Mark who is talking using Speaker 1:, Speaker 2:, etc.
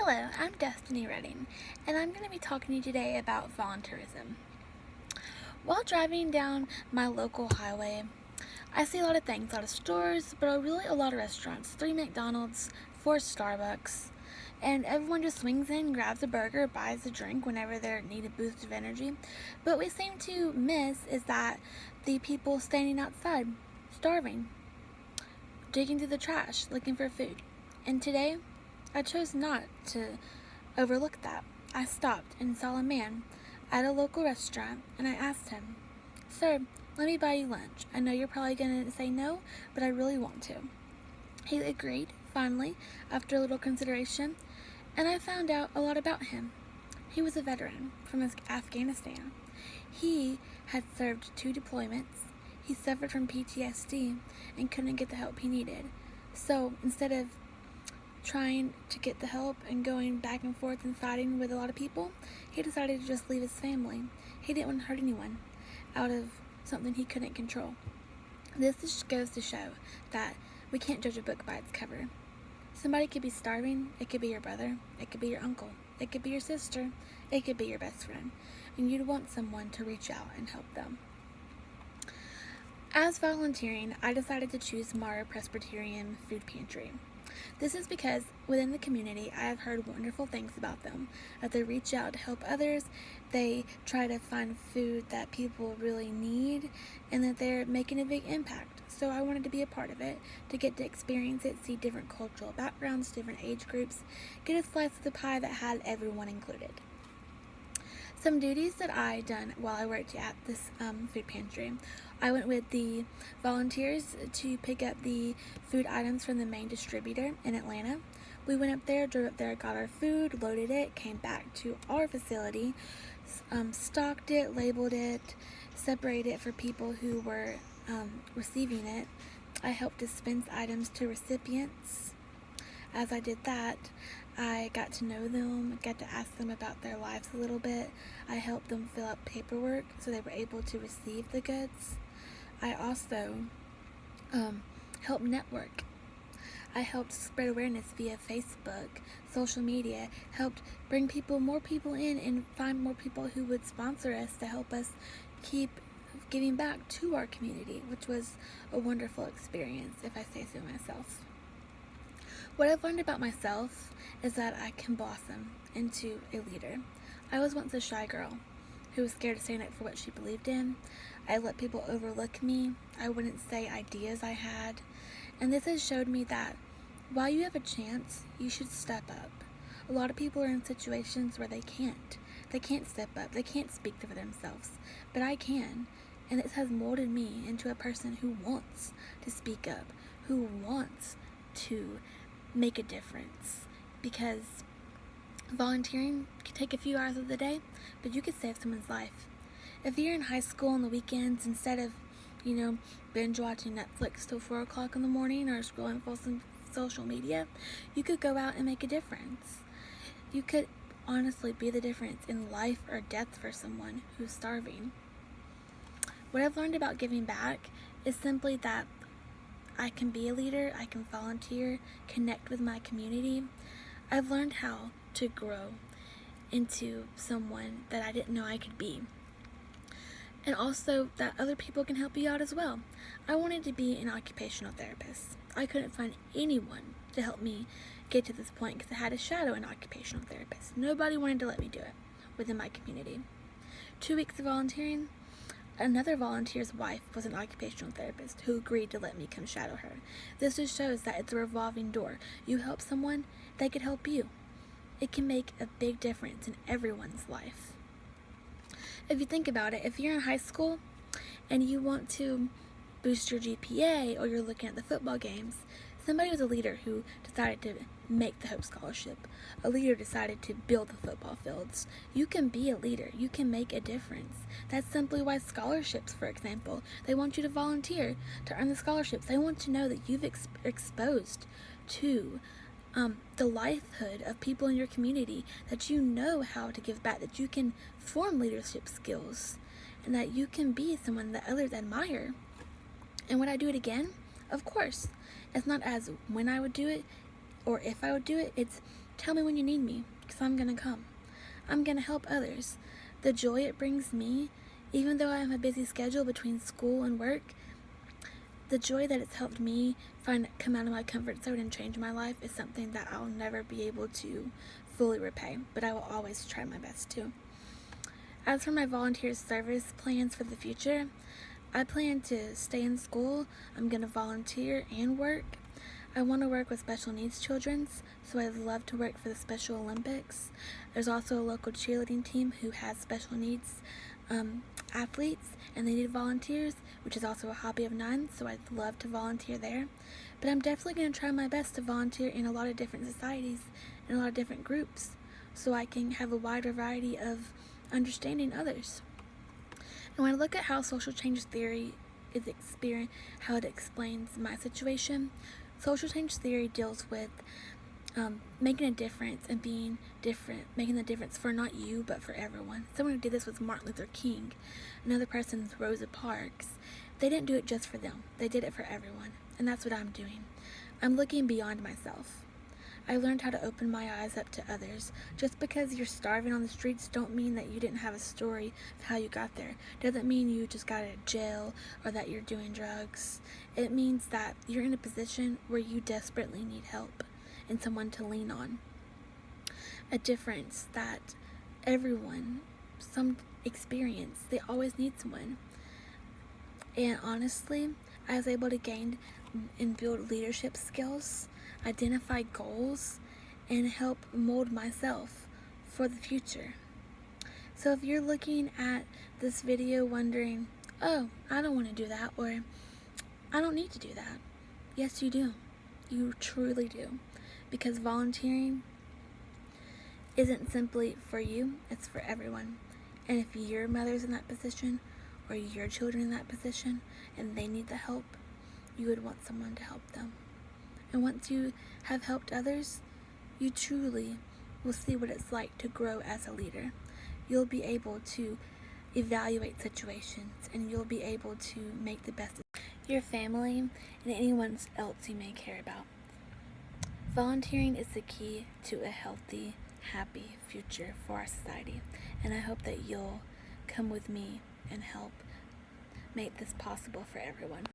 Speaker 1: Hello, I'm Destiny Redding, and I'm going to be talking to you today about volunteerism. While driving down my local highway, I see a lot of things, a lot of stores, but really a lot of restaurants. 3 McDonald's, 4 Starbucks, and everyone just swings in, grabs a burger, buys a drink whenever they need a boost of energy. But what we seem to miss is that the people standing outside, starving, digging through the trash, looking for food. And today, I chose not to overlook that. I stopped and saw a man at a local restaurant, and I asked him, "Sir, let me buy you lunch. I know you're probably going to say no, but I really want to." He agreed, finally, after a little consideration, and I found out a lot about him. He was a veteran from Afghanistan. He had served 2 deployments. He suffered from PTSD and couldn't get the help he needed. So instead of trying to get the help and going back and forth and fighting with a lot of people, he decided to just leave his family. He didn't want to hurt anyone out of something he couldn't control. This just goes to show that we can't judge a book by its cover. Somebody could be starving. It could be your brother. It could be your uncle. It could be your sister. It could be your best friend. And you'd want someone to reach out and help them. As volunteering, I decided to choose Morrow Presbyterian Food Pantry. This is because within the community, I have heard wonderful things about them, that they reach out to help others, they try to find food that people really need, and that they're making a big impact. So I wanted to be a part of it, to get to experience it, see different cultural backgrounds, different age groups, get a slice of the pie that had everyone included. Some duties that I done while I worked at this food pantry. I went with the volunteers to pick up the food items from the main distributor in Atlanta. We went up there, drove up there, got our food, loaded it, came back to our facility, stocked it, labeled it, separated it for people who were receiving it. I helped dispense items to recipients. As I did that, I got to know them, got to ask them about their lives a little bit. I helped them fill out paperwork so they were able to receive the goods. I also helped network. I helped spread awareness via Facebook, social media, helped bring more people in and find more people who would sponsor us to help us keep giving back to our community, which was a wonderful experience, if I say so myself. What I've learned about myself is that I can blossom into a leader. I was once a shy girl who was scared to stand up for what she believed in. I let people overlook me. I wouldn't say ideas I had. And this has showed me that while you have a chance, you should step up. A lot of people are in situations where they can't. They can't step up. They can't speak for themselves. But I can. And this has molded me into a person who wants to speak up, who wants to make a difference, because volunteering can take a few hours of the day, but you could save someone's life. If you're in high school on the weekends, instead of, binge watching Netflix till 4 o'clock in the morning or scrolling for some social media, you could go out and make a difference. You could honestly be the difference in life or death for someone who's starving. What I've learned about giving back is simply that I can be a leader, I can volunteer, connect with my community. I've learned how to grow into someone that I didn't know I could be. And also that other people can help you out as well. I wanted to be an occupational therapist. I couldn't find anyone to help me get to this point because I had to shadow an occupational therapist. Nobody wanted to let me do it within my community. 2 weeks of volunteering, another volunteer's wife was an occupational therapist who agreed to let me come shadow her. This just shows that it's a revolving door. You help someone, they could help you. It can make a big difference in everyone's life. If you think about it, if you're in high school and you want to boost your GPA, or you're looking at the football games, somebody was a leader who decided to make the Hope Scholarship. A leader decided to build the football fields. You can be a leader. You can make a difference. That's simply why scholarships, for example, they want you to volunteer to earn the scholarships. They want to know that you've exposed to the livelihood of people in your community, that you know how to give back, that you can form leadership skills, and that you can be someone that others admire. And would I do it again? Of course. It's not as when I would do it or if I would do it, it's tell me when you need me, because I'm going to come. I'm going to help others. The joy it brings me, even though I have a busy schedule between school and work, the joy that it's helped me come out of my comfort zone and change my life is something that I'll never be able to fully repay, but I will always try my best to. As for my volunteer service plans for the future, I plan to stay in school. I'm going to volunteer and work. I want to work with special needs children, so I'd love to work for the Special Olympics. There's also a local cheerleading team who has special needs athletes, and they need volunteers, which is also a hobby of mine, so I'd love to volunteer there. But I'm definitely going to try my best to volunteer in a lot of different societies and a lot of different groups, so I can have a wider variety of understanding others. And when I look at how social change theory how it explains my situation, social change theory deals with making a difference and being different, making the difference for not you, but for everyone. Someone who did this was Martin Luther King. Another person's Rosa Parks. They didn't do it just for them. They did it for everyone. And that's what I'm doing. I'm looking beyond myself. I learned how to open my eyes up to others. Just because you're starving on the streets don't mean that you didn't have a story of how you got there. Doesn't mean you just got out of jail or that you're doing drugs. It means that you're in a position where you desperately need help and someone to lean on. A difference that everyone, some experience, they always need someone. And honestly, I was able to gain and build leadership skills, identify goals, and help mold myself for the future. So if you're looking at this video wondering, oh, I don't want to do that, or I don't need to do that, yes, you do. You truly do. Because volunteering isn't simply for you, it's for everyone. And if your mother's in that position, or your children in that position, and they need the help, you would want someone to help them. And once you have helped others, you truly will see what it's like to grow as a leader. You'll be able to evaluate situations, and you'll be able to make the best of your family and anyone else you may care about. Volunteering is the key to a healthy, happy future for our society, and I hope that you'll come with me and help make this possible for everyone.